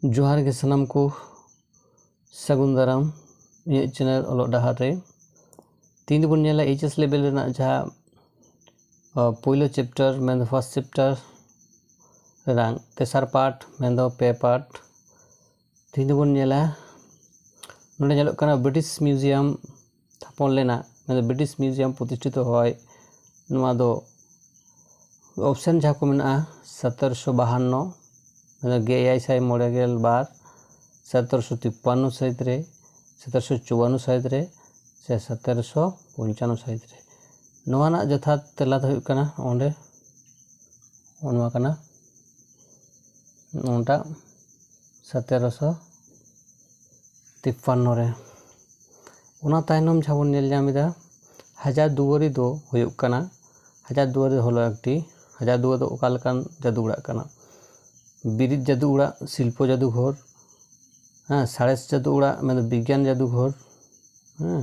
जोहार के सनम को सगुन दाराम ᱤᱧᱟᱹᱜ ᱪᱮᱱᱮᱞ ᱚᱞᱚᱜ ᱰᱟᱦᱟᱨ ᱨᱮ ᱛᱤᱱ ᱵᱚᱱ ᱧᱮᱞᱟ এইচএস লেভেল ᱨᱮᱱᱟᱜ ᱡᱟᱦᱟᱸ ᱯᱳᱭᱞᱳ ᱪᱮᱯᱴᱟᱨ ᱢᱮᱱᱫᱚ ᱯᱷᱟᱥᱴ ᱪᱮᱯᱴᱟᱨ ᱨᱮᱱᱟᱜ ᱛᱮᱥᱟᱨ ᱯᱟর্ট ᱢᱮᱱᱫᱚ ᱯᱮ ᱯᱟর্ট ᱛᱤᱦᱤᱧ ᱵᱚᱱ ᱧᱮᱞᱟ ᱱᱚᱰᱮ ᱧᱮᱞᱚᱜ ᱠᱟᱱᱟ ব্রিটিশ মিউজিয়াম ᱛᱷᱟᱯᱚᱱ ᱞᱮᱱᱟ ᱢᱮᱱᱫᱚ ব্রিটিশ মিউজিয়াম প্রতিষ্ঠিত হয় ᱱᱚᱣᱟ ᱫᱚ অপশন ᱡᱟᱦᱟᱸ ᱠᱚ ᱢᱮᱱᱟᱜᱼᱟ 1752 ᱢᱮᱱᱫᱚ 1892 1753 साहित रे 1754 साहित रे से 1755 साहित रे नवाना यथार्थ तेला दो हुयुग कना ओंडे ओनवा कना ओंटा 1753 रे ओना तायनम झाबन नेल जामिदा हजार दुआरी दो हुयुग कना हजार दुआरी हलो एकटी हजार दुआरी दो ओका लेकान जादू उड़ाग कना बिरिद जादू उड़ा शिल्प जादूघर हाँ साड़ेस जादू उड़ा मतलब विज्ञान जादूघर हाँ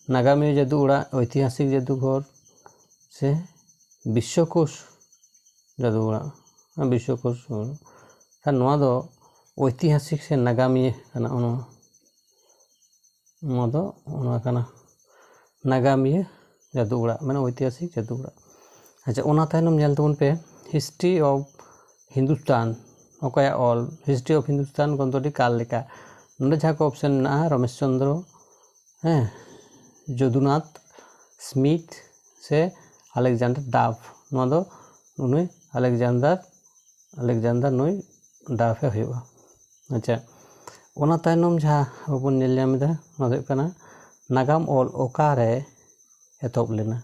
नागामी जादू उड़ा ऐतिहासिक जादूघर से विश्वकोश जादू उड़ा हाँ विश्वकोश हाँ नवा दो ऐतिहासिक से नागामी कना नागामी जादू उड़ा मैंने ऐतिहासिक जादू उड़ा अच्छा ओना तायनम नेल तबन पे हिस्ट्री ऑफ हिंदुस्तान ओकाया ऑल हिस्ट्री ऑफ हिंदुस्तान गंतोटी काल लेका नोडे जहाँ को ऑप्शन ना रमेश चंद्र हैं जदुनाथ स्मिथ से अलेक्जेंडर डाफ नोआ दो नुई अलेक्जेंडर नुई डाफे हुआ अच्छा ओना तायनम जहाँ बन नेल जामिदा नोआ दो कना नागाम ऑल ओकारे एतोब लेना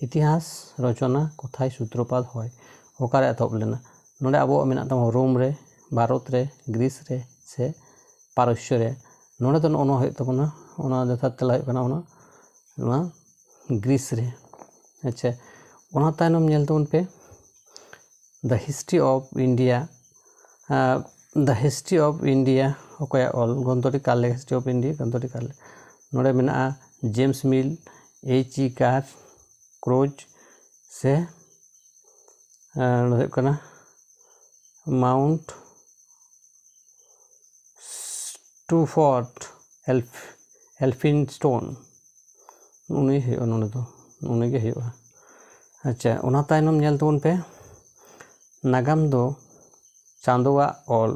इतिहास रचना कथाय सूत्रपात होय ओकारे एतोब लेना नोडे अब मेना तमा रोम रे भारत रे ग्रीस रे से पारस्य रे नोडे तो ओना होय तबना ओना यथार्थ तेला होय कना ओना ग्रीस रे अच्छा ओना तायनम नेल तबन पे द हिस्ट्री ऑफ इंडिया ओकाया ऑल गंतोटी काल ले हिस्ट्री ऑफ इंडिया गंतोटी काल नोडे मेना James Mill HE. Carr Croce से होय कना माउंट स्टूफोर्ट एल्फिनस्टोन उनी है नोडे दो उनी के है अच्छा ओना तायनम नेल तबन पे नागाम दो चांदोवा ऑल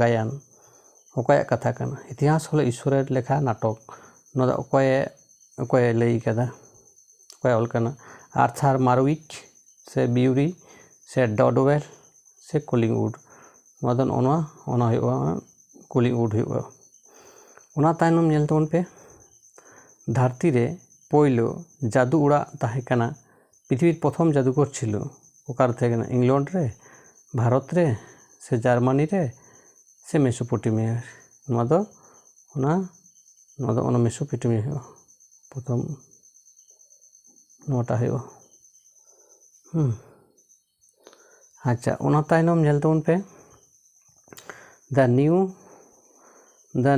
गायन ओकाया कथा कना इतिहास हलो ईश्वरेर लेखा नाटक नोडे ओकाय लई कदा ओकाय ऑल कना आर्थर मार्विक से बिउरी से डॉडवेल से कलिंगवुड मदन ओना हुआ कलिंगवुड हुआ ओना तायनम नेल तबन पे धरती रे पोइलो जादू उड़ा ताहे कना पृथ्वीर प्रथम जादूघर छिलो ओकार थाहे कना इंग्लैंड रे भारत रे से जार्मानी रे से मेसोपोटामिया नोआ दो ओना मेसोपोटामिया हुआ प्रथम नोटा हुआ अच्छा ओना तायनम नेल तबन पे the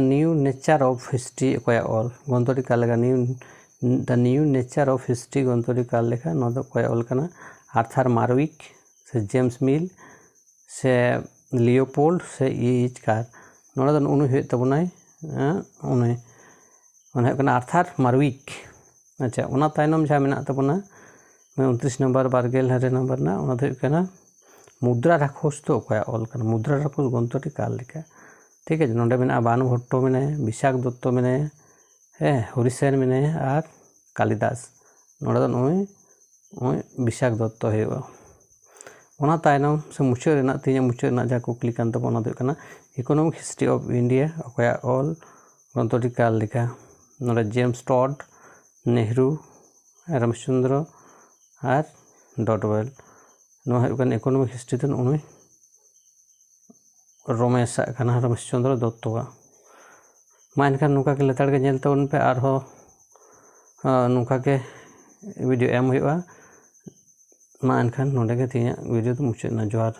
new nature of history ओकाया ऑल गंतोटी काल लेखा the new nature of history गंतोटी काल लेखा नोआ दो ओकाया ऑल कना आर्थर मार्विक से जेम्स मिल से लियोपोल्ड से एच कार नोडे दो उनी हुय तबनाय उनी ओना हुय कना आर्थर मार्विक अच्छा ओना तायनम जहाँ मेना तबना 29 नंबर 12 नंबर ना ओना दो हुय कना मुद्रा राक्षस तो ओकाया ऑल कना मुद्रा राक्षस गंतोटी काल लेखा ठीक है नोडे मेना बानु भट्टो मेने विशाख दत्त मेने है हरिसेन मेने और कालिदास नोडे दो नुई विशाख दत्त हुआ ओना तायनम से मुचाद रेना तीन मुचाद रेना जहाँ कुकली कान तबो ओना दो कना इकोनॉमिक हिस्ट्री ऑफ इंडिया ओकाया ऑल गंतोटी काल लेखा नोडे जेम्स टड नेहरू रामचंद्र और डॉडवेल नोआ हुय कना इकोनॉमिक हिस्ट्री तो उनी रमेश रमेशचंद्र दत्तवा मा एनखान नुका के लेताड़ के नेल तबन पे आरहो नुका के वीडियो एम हुआ मा एनखान नोडे के तीन वीडियो तो मुचाद ना जोहार।